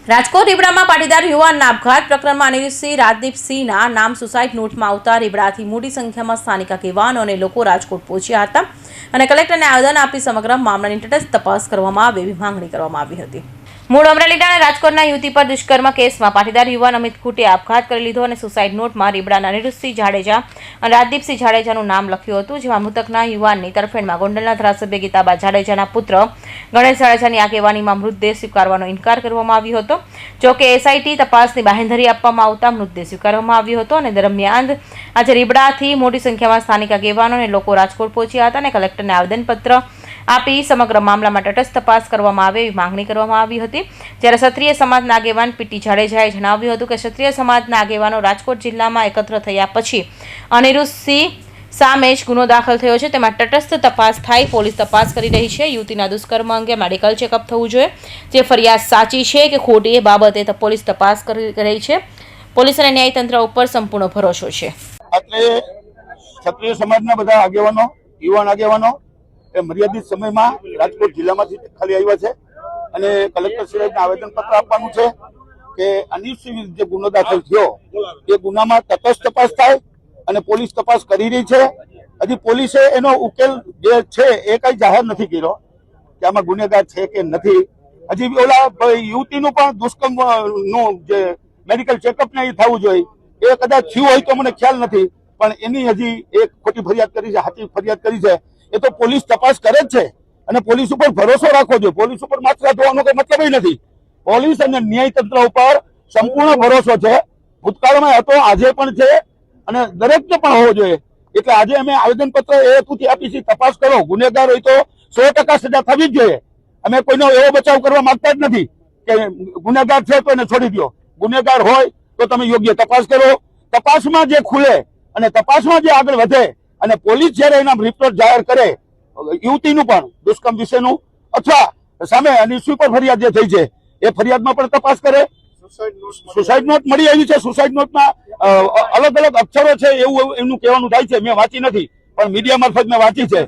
રાજકોટ રીબડામાં પાટીદાર યુવાનના આપઘાત પ્રકરણમાં અનિરુદ્ધસિંહ રાજદીપસિંહના નામ સુસાઇડ નોટમાં આવતા રીબડાથી મોટી સંખ્યામાં સ્થાનિક આગેવાનો અને લોકો રાજકોટ પહોંચ્યા હતા અને કલેક્ટરને આવેદન આપી સમગ્ર મામલાની તટસ્થ તપાસ કરવામાં આવે એવી માંગણી કરવામાં આવી હતી। મૂળ અમરેલીના અને રાજકોટના યુવતી પર દુષ્કર્મ કેસમાં પાટીદાર યુવાન અમિત ખૂટે આપઘાત કરી લીધો અને સુસાઇડ નોટમાં રીબડાના અનિરુદ્ધસિંહ જાડેજા અને રાજદીપસિંહ જાડેજાનું નામ લખ્યું હતું, જેમાં મૃતકના યુવાનની તરફેણમાં ગોંડલના ધારાસભ્ય ગીતાબા જાડેજાના પુત્ર ગણેશ જાડેજાની આગેવાનીમાં મૃતદેહ સ્વીકારવાનો ઇનકાર કરવામાં આવ્યો હતો। જોકે એસઆઈટી તપાસની બાહેંધરી આપવામાં આવતા મૃતદેહ સ્વીકારવામાં આવ્યો હતો અને દરમિયાન આજે રીબડાથી મોટી સંખ્યામાં સ્થાનિક આગેવાનો અને લોકો રાજકોટ પહોંચ્યા હતા અને કલેક્ટરને આવેદનપત્ર આપી સમગ્ર મામલામાં તટસ્થ તપાસ કરવામાં આવે એવી માંગણી કરવામાં આવી હતી। જ્યારે ક્ષત્રિય સમાજના આગેવાન પીટી જાડેજાએ જણાવ્યું હતું કે ક્ષત્રિય સમાજના આગેવાનો રાજકોટ જિલ્લામાં એકત્ર થયા પછી અનિરુદ્ધસિંહ સામે જ ગુનો દાખલ થયો છે, તેમાં તટસ્થ તપાસ થાય। પોલીસ તપાસ કરી રહી છે। યુવતીના દુષ્કર્મ અંગે મેડિકલ ચેકઅપ થવું જોઈએ। જે ફરિયાદ સાચી છે કે ખોટી એ બાબતે પોલીસ તપાસ કરી રહી છે। પોલીસ અને ન્યાયતંત્ર ઉપર સંપૂર્ણ ભરોસો છે। એટલે ક્ષત્રિય સમાજના બધા આગેવાનો, યુવાન આગેવાનો એ મર્યાદિત સમયમાં રાજકોટ જિલ્લામાંથી ખાલી આવ્યા છે અને કલેક્ટર સાહેબને આવેદનપત્ર આપવાનું છે કે અનિરુદ્ધસિંહ વિરુદ્ધ જે ગુનો દાખલ થયો એ ગુનામાં તટસ્થ તપાસ થાય અને પોલીસ તપાસ કરી રહી છે। હજી પોલીસે એનો ઉકેલ જે છે એ કઈ જાહેર નથી કર્યો કે આમાં ગુનેગાર છે કે નથી। હજી ઓલા યુવતીનું પણ દુષ્કર્મ નું જે મેડિકલ ચેકઅપ ને એ થવું જોઈએ, એ કદાચ થયું હોય તો મને ખ્યાલ નથી, પણ એની હજી એક ખોટી ફરિયાદ કરી છે, સાચી ફરિયાદ કરી છે। એ તો પોલીસ તપાસ કરે જ છે અને પોલીસ ઉપર ભરોસો રાખવો જોઈએ। પોલીસ ઉપર માત્ર ધોવાનો કોઈ મતલબ નથી। પોલીસ અને ન્યાયતંત્ર ઉપર સંપૂર્ણ ભરોસો છે। ભૂતકાળમાં હતો, આજે પણ છે અને દરેકને પણ હોવો જોઈએ। એટલે આજે અમે આવેદનપત્ર એ હેતુથી આપી છે, તપાસ કરો। ગુનેગાર હોય તો 100% સજા થવી જ જોઈએ। અમે કોઈનો એવો બચાવ કરવા માંગતા જ નથી કે ગુનેગાર છે તો એને છોડી દો। ગુનેગાર હોય તો તમે યોગ્ય તપાસ કરો। તપાસમાં જે ખુલે અને તપાસમાં જે આગળ વધે અને પોલીસ જયારે એના રિપોર્ટ જાહેર કરે, યુવતીનું પણ દુષ્કર્મ વિશેનું અથવા સામે અનિરુદ્ધસિંહ પર ફરિયાદ જે થઈ છે એ ફરિયાદમાં પણ તપાસ કરે। સુસાઇડ નોટ મળી આવી છે। સુસાઇડ નોટમાં અલગ અલગ અક્ષરો છે એવું એમનું કહેવાનું થાય છે। મેં વાંચી નથી, પણ મીડિયા મારફત મેં વાંચી છે।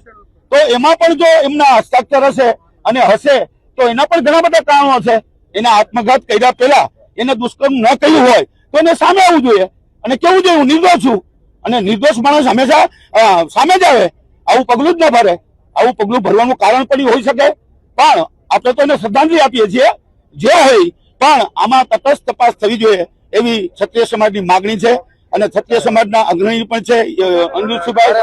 તો એમાં પણ જો એમના હસ્તાક્ષર હશે અને હશે તો એના પણ ઘણા બધા કારણો છે। એના આત્મઘાત કર્યા પહેલા એને દુષ્કર્મ ન કર્યું હોય તો એને સામે આવવું જોઈએ અને કેવું જોઈએ હું નિર્દોષ છું અને નિર્દોષ માણસ હંમેશા સામે જ આવે। આવું પગલું જ ન ભરે। આવું પગલું ભરવાનું કારણ પણ હોઈ શકે, પણ આપણે તો એને શ્રદ્ધાંજલિ આપીએ છીએ જે હોય, પણ આમાં તટસ્થ તપાસ થવી જોઈએ એવી ક્ષત્રિય સમાજની માગણી છે અને ક્ષત્રિય સમાજના અગ્રણી પણ છે અનિરુદ્ધસિંહભાઈ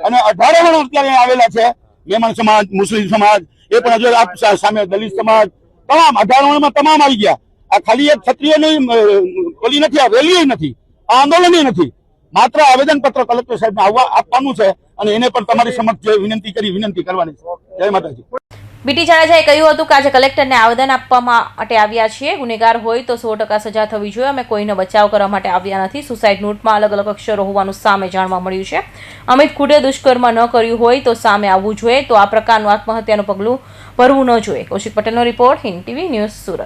અને 18 જણ અત્યારે આવેલા છે। મેમણ સમાજ, મુસ્લિમ સમાજ, એ પણ હજુ આપ સામે દલિત સમાજ, તમામ 18 જણમાં તમામ આવી ગયા। આ ખાલી એક ક્ષત્રિયની ઓલી નથી, આ રેલી નથી, આ આંદોલન નથી, માત્ર આવેદનપત્ર કલેક્ટર સાહેબને આપવાનું છે અને એને પણ તમારી સમક્ષ વિનંતી કરવાની છે। જય માતાજી। બીટી જાડેજાએ કહ્યું હતું કે આજે કલેક્ટરને આવેદન આપવા માટે આવ્યા છીએ। ગુનેગાર હોય તો 100% સજા થવી જોઈએ। અમે કોઈનો બચાવ કરવા માટે આવ્યા નથી। સુસાઇડ નોટમાં અલગ અલગ અક્ષરો હોવાનું સામે જાણવા મળ્યું છે। અમિત ખૂટે દુષ્કર્મ ન કર્યું હોય તો સામે આવવું જોઈએ, તો આ પ્રકારનું આત્મહત્યાનું પગલું ભરવું ન જોઈએ। કૌશિક પટેલનો report, Hind TV news, Surat.